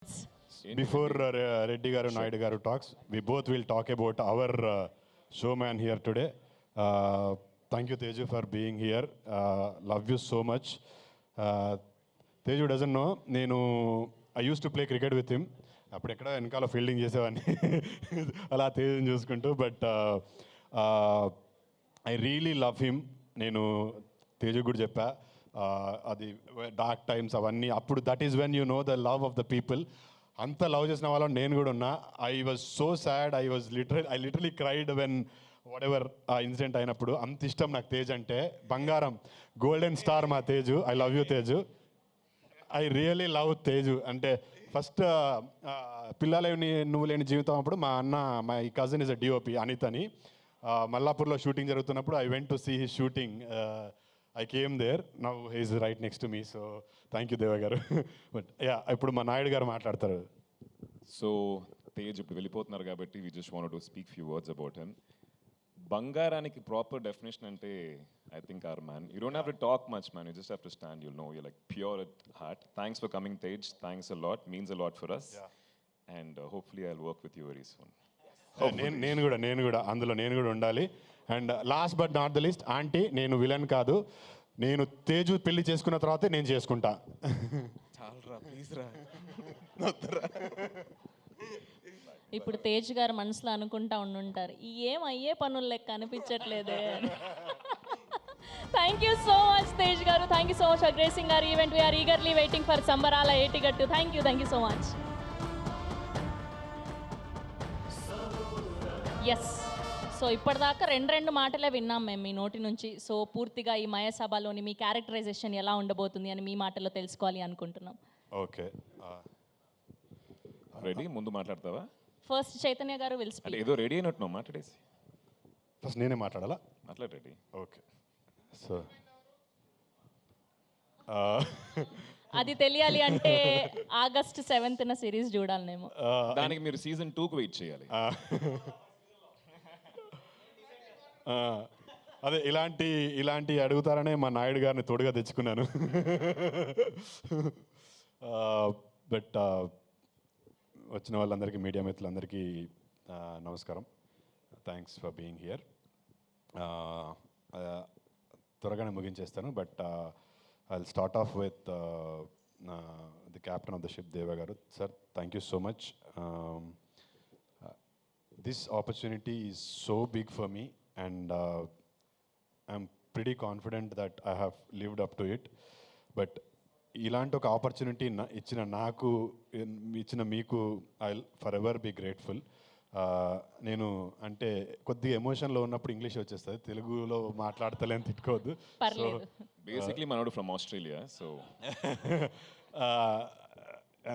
Before Reddy Garu, Naidu Garu talks, we both will talk about our showman here today. Thank you, Teju, for being here. Love you so much. Teju doesn't know, I used to play cricket with him. అప్పుడు ఎక్కడ వెనకాల fielding చేసేవాడిని అలా తేజుని చూసుకుంటూ but I really love him. నేను తేజు కూడా చెప్పా అది డార్క్ టైమ్స్ అవన్నీ అప్పుడు that is when you know the love of the people. అంత లవ్ చేసిన వాళ్ళని నేను కూడా ఉన్నా. I was so sad, I literally cried when what ever ఆ ఇన్సిడెంట్ అయినప్పుడు. అంత ఇష్టం నాకు తేజ్ అంటే, బంగారం, గోల్డెన్ స్టార్ మా Teju. I love you Teju. I really love Teju. అంటే ఫస్ట్ పిల్లలేని నువ్వు లేని జీవితం అప్పుడు మా అన్న, my cousin is a DOP Anith అని, మల్లాపూర్లో షూటింగ్ జరుగుతున్నప్పుడు I went to see his shooting. I came there. Now he's right next to me. So thank you Deva garu. But yeah, ఇప్పుడు మా నాయుడు గారు మాట్లాడతారు. సో తేజ్ ఇప్పుడు వెళ్ళిపోతున్నారు కాబట్టి we just want to speak few words about him. బంగారానికి proper definition అంటే I think our man. You don't have to talk much man, you just have to stand. You know you like pure at heart. Thanks for coming Tej, thanks a lot, means a lot for us. And hopefully I will work with you very soon. నేను కూడా అందులో నేను కూడా ఉండాలి. And last but not the least, aunty, నేను villain కాదు. నేను తేజు పెళ్లి చేసుకున్న తర్వాతే నేను చేసుకుంటా. చాలరా ప్లీజ్ రా. ఇప్పుడు తేజ్ గారు మనసులో అనుకుంటా ఉండుంటారు, ఈ ఏం అయ్యే పనులు లెక్క అనిపించట్లేదే. Thank you so much Tej garu. Thank you so much for gracing our event. We are eagerly waiting for Sambarala Etigattu. Thank you so much. Yes, so ఇప్పటిదాకా రెండు మాటలే విన్నాం మేము మీ నోటి నుంచి. సో పూర్తిగా ఈ మయసభలోని మీ క్యారెక్టరైజేషన్ ఎలా ఉండబోతుంది అని మీ మాటల్లో తెలుసుకోవాలి అనుకుంటున్నాం. Okay, ready? ముందు మాట్లాడతావా? ఫస్ట్ చైతన్య గారు విల్ అంటే స్పీక్. ఏదో రెడీ అయినట్టు మాట్లాడేసి. ఫస్ట్ నేనే మాట్లాడాలా? మాట్లాడు రెడీ. ఓకే. సో అది తెలియాలి అంటే ఆగస్ట్ 7th సిరీస్ చూడాలి మేము. దానికి మీరు సీజన్ 2కు వెయిట్ చేయాలి. అదే ఇలాంటి అడుగుతారనే మా నాయుడు గారిని తోడుగా తెచ్చుకున్నాను. బట్ వచ్చిన వాళ్ళందరికీ, మీడియా మిత్రులందరికీ నమస్కారం. Thanks for being here. త్వరగానే ముగించేస్తాను. But I will start off with the captain of the ship Deva garu. Sir, thank you so much. This opportunity is so big for me and I'm pretty confident that I have lived up to it. But ఇలాంటి ఒక opportunity ఇచ్చిన నాకు, ఇచ్చిన మీకు I forever be grateful. నేను అంటే కొద్దిగా ఎమోషన్లో ఉన్నప్పుడు ఇంగ్లీష్ వచ్చేస్తుంది, తెలుగులో మాట్లాడతలేని తిట్టుకోవద్దు. సో బేసిక్లీ మనోడు ఫ్రమ్ ఆస్ట్రేలియా. సో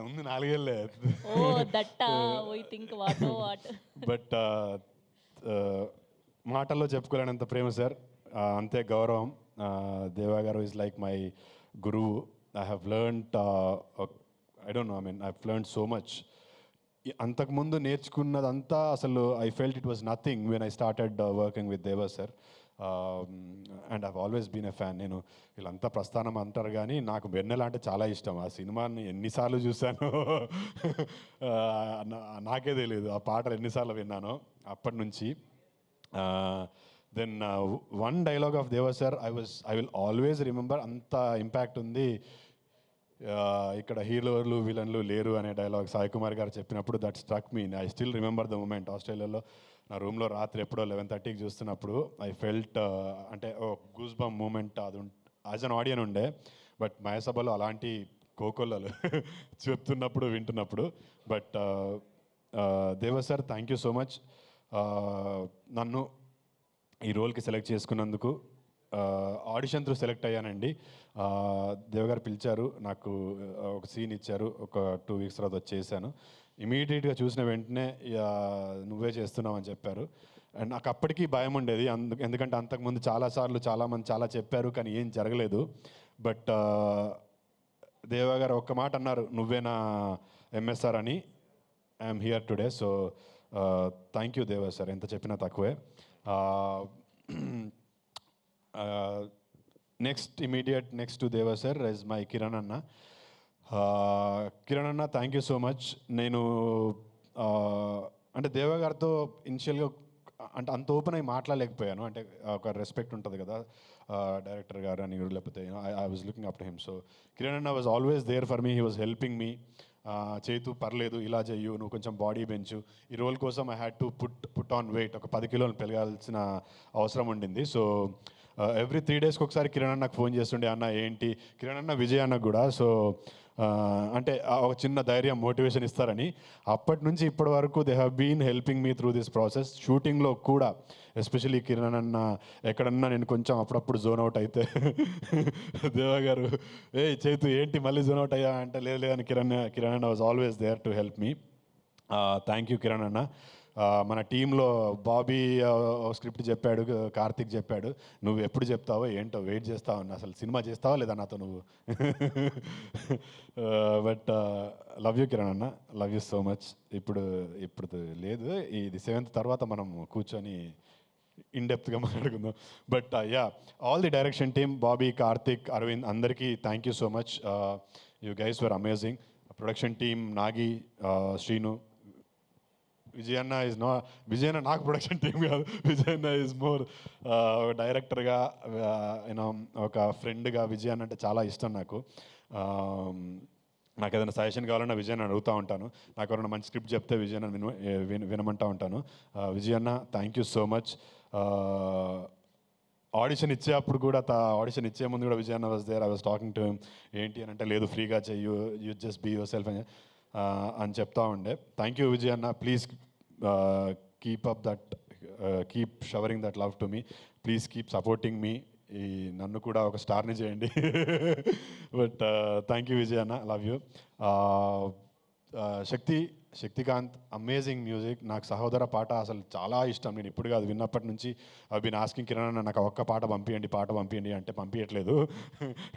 ఉంది 4 ఏళ్ళే. ఓ దట్టా, వి థింక్ వాట్. బట్ మాటల్లో చెప్పుకోలేనంత ప్రేమ సార్, అంతే గౌరవం. Deva garu is like my గురువు. I have learned, I don't know, I mean I have learned so much. అంతకుముందు నేర్చుకున్నదంతా అసలు I felt it was nothing when I started working with Deva sir. And I've always been a fan. నేను వీళ్ళంతా ప్రస్థానం అంటారు కానీ నాకు వెన్నెల అంటే చాలా ఇష్టం. ఆ సినిమాని ఎన్నిసార్లు చూశాను నాకే తెలియదు. ఆ పాటలు ఎన్నిసార్లు విన్నానో అప్పటి నుంచి. దెన్ వన్ డైలాగ్ ఆఫ్ దేవా sir I will always remember. అంత ఇంపాక్ట్ ఉంది. ఇక్కడ హీరోలు విలన్లు లేరు అనే డైలాగ్ సాయి కుమార్ గారు చెప్పినప్పుడు that struck me. I still remember the moment. ఆస్ట్రేలియాలో నా రూమ్లో రాత్రి ఎప్పుడో 11:30కి చూస్తున్నప్పుడు ఐ ఫెల్ట్, అంటే గూస్ బమ్ మూమెంట్ అది యాజ్ అన్ ఆడియన్ ఉండే. బట్ మయసభలో అలాంటి కోకొల్లలు చెప్తున్నప్పుడు వింటున్నప్పుడు. But Deva sir, thank you so much. నన్ను ఈ రోల్కి సెలెక్ట్ చేసుకున్నందుకు. ఆడిషన్ త్రూ సెలెక్ట్ అయ్యానండి. దేవగారు పిలిచారు, నాకు ఒక సీన్ ఇచ్చారు, ఒక 2 weeks తర్వాత వచ్చేసాను. ఇమీడియట్గా చూసిన వెంటనే నువ్వే చేస్తున్నావు అని చెప్పారు. అండ్ నాకు అప్పటికీ భయం ఉండేది, ఎందుకంటే అంతకుముందు చాలాసార్లు చాలామంది చాలా చెప్పారు కానీ ఏం జరగలేదు. బట్ దేవగారు ఒక్క మాట అన్నారు, నువ్వేనా ఎంఎస్ఆర్ అని. I'm here today. So thank you దేవా సార్, ఎంత చెప్పినా తక్కువే. నెక్స్ట్ టు దేవా సార్ ఇస్ మై కిరణ్ అన్న. కిరణ్ అన్న థ్యాంక్ యూ సో మచ్. నేను అంటే దేవ గారితో ఇనిషియల్గా అంటే అంత ఓపెన్ అయి మాట్లాడలేకపోయాను. అంటే ఒక రెస్పెక్ట్ ఉంటుంది కదా డైరెక్టర్ గారు అని, లేకపోతే I was looking up to him. So Kiran అన్న was always there for me, he was helping me. చేతు పర్లేదు, ఇలా చెయ్యు, నువ్వు కొంచెం బాడీ పెంచు. ఈ రోల్ కోసం I had to put on weight, ఒక 10 కిలోలు పెరగాల్సిన అవసరం ఉండింది. సో ఎవ్రీ 3 డేస్కి ఒకసారి కిరణ్ అన్నకు ఫోన్ చేస్తుండే, అన్న ఏంటి, కిరణ్ అన్న విజయ్ అన్నకు కూడా. సో అంటే ఒక చిన్న ధైర్యం, మోటివేషన్ ఇస్తారని. అప్పటి నుంచి ఇప్పటి వరకు they have been helping me through this process. షూటింగ్లో కూడా ఎస్పెషలీ కిరణ్ అన్న ఎక్కడన్నా నేను కొంచెం అప్పుడప్పుడు జోన్ అవుట్ అయితే దేవా గారు చేతు ఏంటి మళ్ళీ జోన్ అవుట్ అయ్యా అంటే, లేదు లేదని కిరణ్ అన్న was always there to help me. Thank you Kiran అన్న. మన టీంలో బాబీ స్క్రిప్ట్ చెప్పాడు, కార్తిక్ చెప్పాడు. నువ్వు ఎప్పుడు చెప్తావో ఏంటో వెయిట్ చేస్తావు అన్న, అసలు సినిమా చేస్తావా లేదా నాతో నువ్వు. బట్ లవ్ యూ కిరణ్ అన్న, లవ్ యూ సో మచ్. ఇప్పుడు లేదు, ఇది 7th తర్వాత మనం కూర్చొని ఇన్డెప్త్గా మాట్లాడుకుందాం. But yeah, all the direction team, Bobby, Karthik, Aravind, అందరికీ thank you so much. You guys were amazing. Production team Nagi, Srinu, విజయన్న విజయన్న నాకు ప్రొడక్షన్ టీం కాదు, విజయన్న ఈజ్ మోర్ డైరెక్టర్గా, యూనో ఒక ఫ్రెండ్గా. విజయన్న అంటే చాలా ఇష్టం నాకు. నాకు ఏదైనా సజెషన్ కావాలన్నా విజయన్న అడుగుతూ ఉంటాను. నాకు ఎవరైనా మంచి స్క్రిప్ట్ చెప్తే విజయన్న వినమంటూ ఉంటాను. విజయన్న thank you so much. Audition ఇచ్చేటప్పుడు కూడా, ఆడిషన్ ఇచ్చే ముందు కూడా విజయన్న was there. I was talking to him. ఏంటి అని అంటే, లేదు ఫ్రీగా చెయ్యు, you just be yourself అని చెప్తా ఉండే. థ్యాంక్ యూ విజయ్ అన్న. Please keep showering that love to me. Please keep supporting me. ఈ నన్ను కూడా ఒక స్టార్ని చేయండి. బట్ థ్యాంక్ యూ విజయ్ అన్న, love you. Shaktikant, amazing music. నాకు సహోదర పాట అసలు చాలా ఇష్టం. నేను ఇప్పుడు కాదు, విన్నప్పటి నుంచి ఐ బీన్ ఆస్కింగ్ కిరణ్ అన్న, నాకు ఒక్క పాట పంపించండి అంటే పంపించట్లేదు.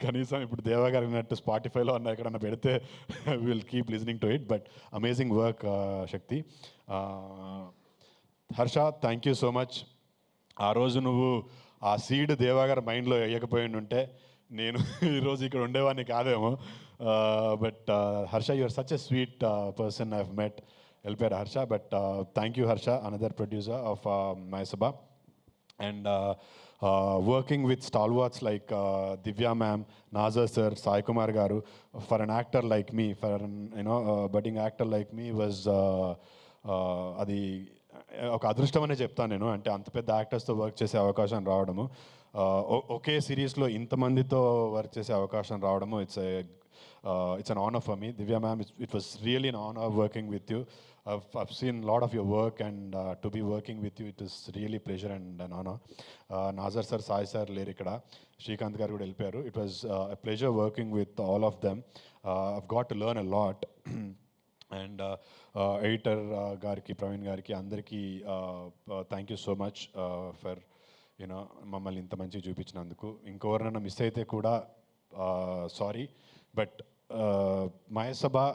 కనీసం ఇప్పుడు దేవా గారు విన్నట్టు స్పాటిఫైలో అన్న ఎక్కడన్నా పెడితే will keep listening to it. But amazing work Shakti. Harsha, thank you so much. ఆ రోజు నువ్వు ఆ సీడ్ దేవా గారి మైండ్లో వేయకపోయి ఉంటే నేను ఈరోజు ఇక్కడ ఉండేవాడిని కాదేమో. But Harsha, you're such a sweet person I have met. వెళ్ళిపోయారు Harsha. But thank you Harsha, another producer of Mayasabha. And working with stalwarts like Divya ma'am, Nazar sir, Sai Kumar garu, for an actor like me, for an budding actor like me was అది ఒక అదృష్టం అనే చెప్తాను నేను. అంటే అంత పెద్ద యాక్టర్స్తో వర్క్ చేసే అవకాశం రావడము, ఒకే సిరీస్లో ఇంతమందితో వర్క్ చేసే అవకాశం రావడము, it's an honor for me. Divya ma'am, it was really an honor working with you. I've seen a lot of your work, and to be working with you, it is really pleasure and an honor. Nazar sir, Sai sir లేరు ఇక్కడ, శ్రీకాంత్ గారు కూడా వెళ్ళిపోయారు. It was a pleasure working with all of them. I've got to learn a lot. And editor గారికి, ప్రవీణ్ గారికి, అందరికీ thank you so much for you know మమ్మల్ని ఇంత మంచిగా చూపించినందుకు. ఇంకెవరినైనా మిస్ అయితే కూడా sorry. But Mayasabha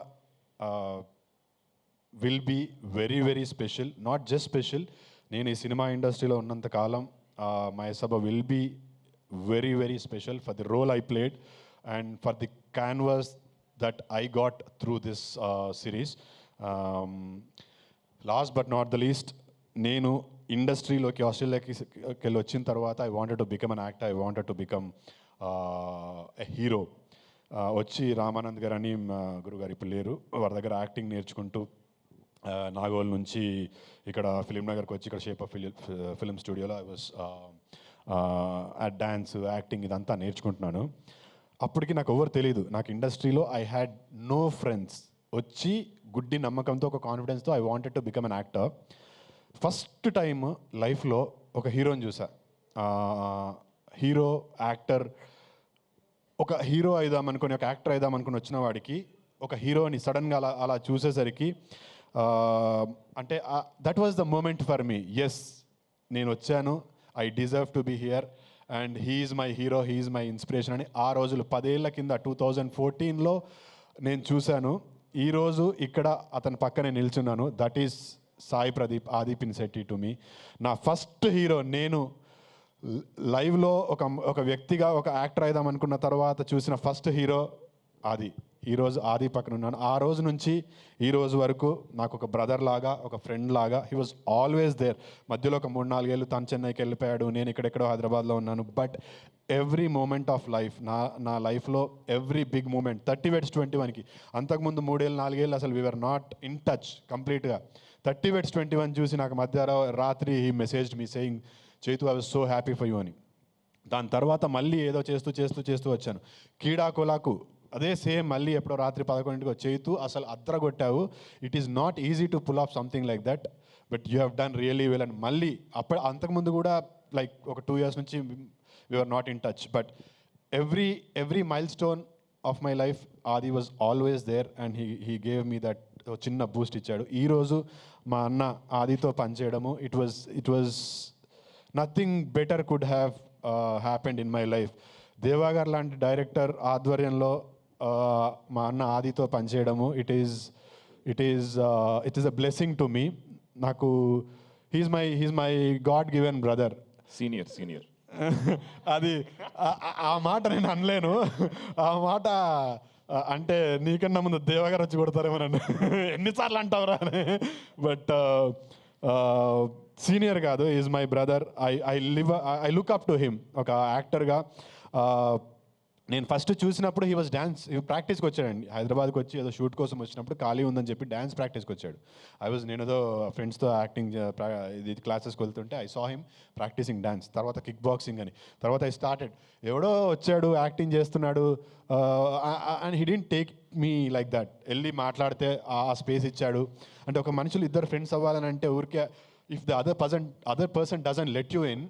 will be very very special. Not just special, నేను ఈ సినిమా ఇండస్ట్రీలో ఉన్నంతకాలం Mayasabha will be very very special for the role I played and for the canvas that I got through this series. Last but not the least, నేను ఇండస్ట్రీలోకి, ఆస్ట్రేలియాకి వెళ్ళి వచ్చిన తర్వాత I wanted to become an actor, I wanted to become a hero. వచ్చి రామానంద్ గారు అని గురుగారు ఇప్పుడు లేరు, వారి దగ్గర యాక్టింగ్ నేర్చుకుంటూ నాగోల్ నుంచి ఇక్కడ ఫిలిం నగర్కి వచ్చి ఇక్కడ షేప్ ఆఫ్ ఫిలిం స్టూడియోలో ఐ వాజ్ డ్యాన్స్, యాక్టింగ్ ఇదంతా నేర్చుకుంటున్నాను. అప్పటికి నాకు ఎవరు తెలియదు. నాకు ఇండస్ట్రీలో ఐ హ్యాడ్ నో ఫ్రెండ్స్. వచ్చి గుడ్డి నమ్మకంతో, ఒక కాన్ఫిడెన్స్తో I wanted to become an actor. First time లైఫ్లో ఒక హీరోని చూసా. హీరో, యాక్టర్, ఒక హీరో అయిదామనుకుని, ఒక యాక్టర్ అయిదామనుకుని వచ్చిన వాడికి ఒక హీరోని సడన్గా అలా చూసేసరికి అంటే that was the moment for me. Yes, నేను వచ్చాను, I deserve to be here and he's my hero, he's my inspiration అని ఆ రోజులు 10 ఏళ్ల కింద 2014లో నేను చూశాను. ఈరోజు ఇక్కడ అతని పక్కనే నిల్చున్నాను. దట్ ఈస్ సాయి ప్రదీప్, ఆది పినిశెట్టి టు మీ. నా ఫస్ట్ హీరో. నేను లైవ్లో ఒక వ్యక్తిగా, ఒక యాక్టర్ అయిదాం అనుకున్న తర్వాత చూసిన ఫస్ట్ హీరో అది. ఈరోజు ఆది పక్కన ఉన్నాను. ఆ రోజు నుంచి ఈ రోజు వరకు నాకు ఒక బ్రదర్ లాగా, ఒక ఫ్రెండ్ లాగా హీ వాజ్ ఆల్వేస్ దేర్. మధ్యలో ఒక 3-4 ఏళ్ళు తను చెన్నైకి వెళ్ళిపోయాడు, నేను ఇక్కడెక్కడో హైదరాబాద్లో ఉన్నాను. But every moment of life, నా లైఫ్లో ఎవ్రీ బిగ్ మూమెంట్ 30 వెడ్స్ 21కి, అంతకుముందు 3-4 ఏళ్ళు అసలు వీఆర్ నాట్ ఇన్ టచ్ కంప్లీట్గా. 30 వెడ్స్ 21 చూసి నాకు రాత్రి he messaged me saying, Chaitu I was so happy for you అని. దాని తర్వాత మళ్ళీ ఏదో చేస్తూ వచ్చాను. కీడాకోలాకు అదే సేమ్, మళ్ళీ ఎప్పుడో రాత్రి 11కి చైతు అసలు అద్రగొట్టావు, it is not easy to pull off something like that, but you have done really well అని. మళ్ళీ అంతకుముందు కూడా లైక్ ఒక 2 years నుంచి we're not in touch, but every milestone of my life Aadi was always there and he gave me that చిన్న boost ఇచ్చాడు. ఈరోజు మా అన్న ఆదితో పనిచేయడము, it was nothing better could have happened in my life. Deva గారు లాంటి డైరెక్టర్ ఆధ్వర్యంలో మా అన్న ఆదితో పనిచేయడము, it is a blessing to me. నాకు he's my god given brother. Senior అది ఆ మాట నేను అనలేను. ఆ మాట అంటే నీకన్నా ముందు దేవగారు వచ్చి కొడతారేమో నన్ను, ఎన్నిసార్లు అంటావురా అని. బట్ సీనియర్ కాదు, is my brother. I look up to him ఒక యాక్టర్గా. నేను ఫస్ట్ చూసినప్పుడు హీ వాజ్ ప్రాక్టీస్కి వచ్చాడండి. హైదరాబాద్కి వచ్చి ఏదో షూట్ కోసం వచ్చినప్పుడు ఖాళీ ఉందని చెప్పి డ్యాన్స్ ప్రాక్టీస్కి వచ్చాడు. నేను ఏదో ఫ్రెండ్స్తో యాక్టింగ్ ఇది క్లాసెస్కి వెళ్తుంటే I saw him practising dance. తర్వాత కిక్ బాక్సింగ్ అని, తర్వాత ఐ స్టార్టెడ్. ఎవడో వచ్చాడు యాక్టింగ్ చేస్తున్నాడు and he didn't take me like that. వెళ్ళి మాట్లాడితే ఆ స్పేస్ ఇచ్చాడు. అంటే ఒక మనుషులు ఇద్దరు ఫ్రెండ్స్ అవ్వాలని అంటే ఊరికే if the other person doesn't let you in,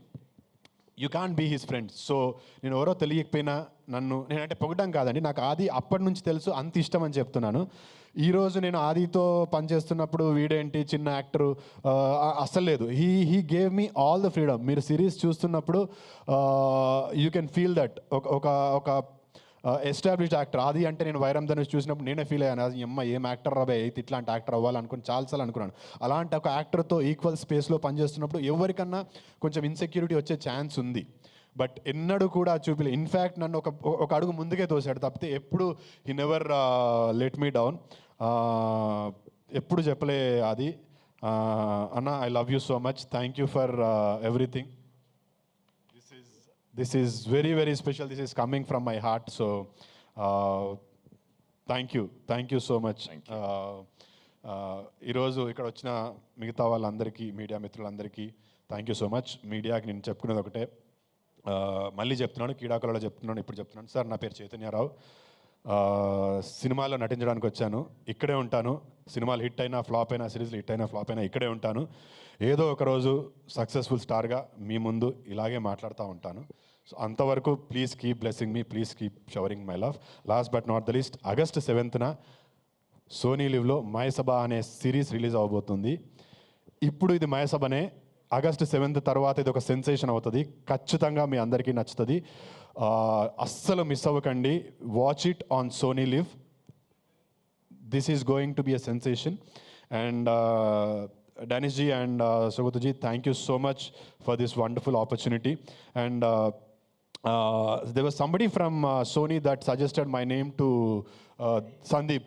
you can't be his friends. So నేను ఎవరో తెలియకపోయినా నేనంటే పొగడం కాదండి, నాకు ఆది అప్పటి నుంచి తెలుసు, అంత ఇష్టం అని చెప్తున్నాను. ఈరోజు నేను ఆదితో పనిచేస్తున్నప్పుడు వీడేంటి చిన్న యాక్టరు అస్సలు లేదు. He gave me all the freedom. మీరు సిరీస్ చూస్తున్నప్పుడు యూ కెన్ ఫీల్ దట్ ఒక ఎస్టాబ్లిష్డ్ యాక్టర్ ఆది అంటే. నేను వైరం ధనుష్ చూసినప్పుడు నేనే ఫీల్ అయ్యాను, అది ఏం యాక్టర్ రాబే అయితే ఇట్లాంటి యాక్టర్ అవ్వాలనుకుని చాలాసార్లు అనుకున్నాను. అలాంటి ఒక యాక్టర్తో ఈక్వల్ స్పేస్లో పనిచేస్తున్నప్పుడు ఎవరికన్నా కొంచెం ఇన్సెక్యూరిటీ వచ్చే ఛాన్స్ ఉంది, బట్ ఎన్నడూ కూడా చూపిలే. ఇన్ఫ్యాక్ట్ నన్ను ఒక అడుగు ముందుకే తోసాడు తప్పితే ఎప్పుడు he never let me down. ఎప్పుడు చెప్పలే అది, అన్న I love you so much, thank you for everything. This is very, very special. This is coming from my heart. So, thank you so much. ఈరోజు ఇక్కడ వచ్చిన మిగతా వాళ్ళందరికీ, మీడియా మిత్రులందరికీ థ్యాంక్ యూ సో మచ్. మీడియాకి నేను చెప్పుకునేది ఒకటే, మళ్ళీ చెప్తున్నాను, కీడాకులలో చెప్తున్నాను, ఇప్పుడు చెప్తున్నాను. సార్, నా పేరు చైతన్యరావు. సినిమాలో నటించడానికి వచ్చాను, ఇక్కడే ఉంటాను. సినిమాలు హిట్ అయినా ఫ్లాప్ అయినా, సిరీస్లు హిట్ అయినా ఫ్లాప్ అయినా ఇక్కడే ఉంటాను. ఏదో ఒక రోజు సక్సెస్ఫుల్ స్టార్గా మీ ముందు ఇలాగే మాట్లాడుతూ ఉంటాను. సో అంతవరకు please keep blessing me, please keep showering my love. Last but not the least, August 7th Sony లివ్లో మయసభ అనే సిరీస్ రిలీజ్ అవబోతుంది. ఇప్పుడు ఇది మయసభనే, August 7th తర్వాత ఇది ఒక సెన్సేషన్ అవుతుంది. ఖచ్చితంగా మీ అందరికీ నచ్చుతుంది. అస్సలు మిస్ అవ్వకండి. Watch it on Sony LIV. This is going to be a sensation. And Danish ji and Sugatu ji, thank you so much for this wonderful opportunity. And there was somebody from Sony that suggested my name to Sandeep.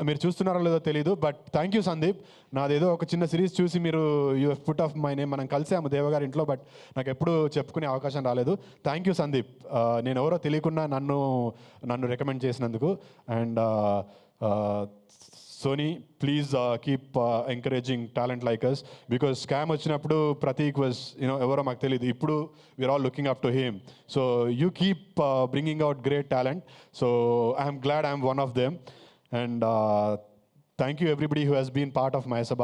మీరు చూస్తున్నారో లేదో తెలీదు, but thank you Sandeep. నాదేదో ఒక చిన్న series చూసి మీరు you have put off my name. మనం కలిసాము దేవగారి ఇంట్లో, బట్ నాకు ఎప్పుడు చెప్పుకునే అవకాశం రాలేదు. థ్యాంక్ యూ సందీప్, నేను ఎవరో తెలియకుండా నన్ను రికమెండ్ చేసినందుకు. And Sony, please keep encouraging talent like us, because scam వచ్చినప్పుడు ప్రతీక్ వాజ్ ఎవరో మాకు తెలియదు. ఇప్పుడు we're all looking up to him. So you keep bringing out great talent. So I'm glad I'm one of them. And thank you everybody who has been part of Mayasabha.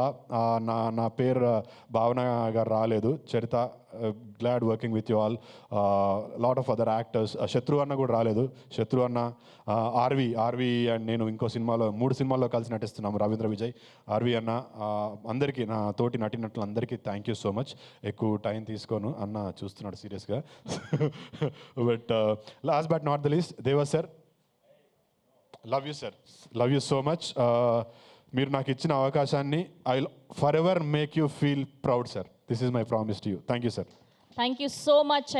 నా పేరు భావన గారు రాలేదు, Charitha. Glad working with you all. Lot of other actors. Shatru అన్న కూడా రాలేదు. శత్రు అన్న, RV and నేను ఇంకో సినిమాలో 3 సినిమాల్లో కలిసి నటిస్తున్నాము, రవీంద్ర విజయ్, ఆర్వి అన్న. అందరికీ, నా తోటి నటినట్లు అందరికీ థ్యాంక్ యూ సో మచ్. ఎక్కువ టైం తీసుకోను, అన్న చూస్తున్నాడు సీరియస్గా. But last but not the least, Deva sir, love you sir, love you so much. మీరు నాకు ఇచ్చిన అవకాశాన్ని I will forever make you feel proud sir. This is my promise to you. Thank you sir. Thank you so much.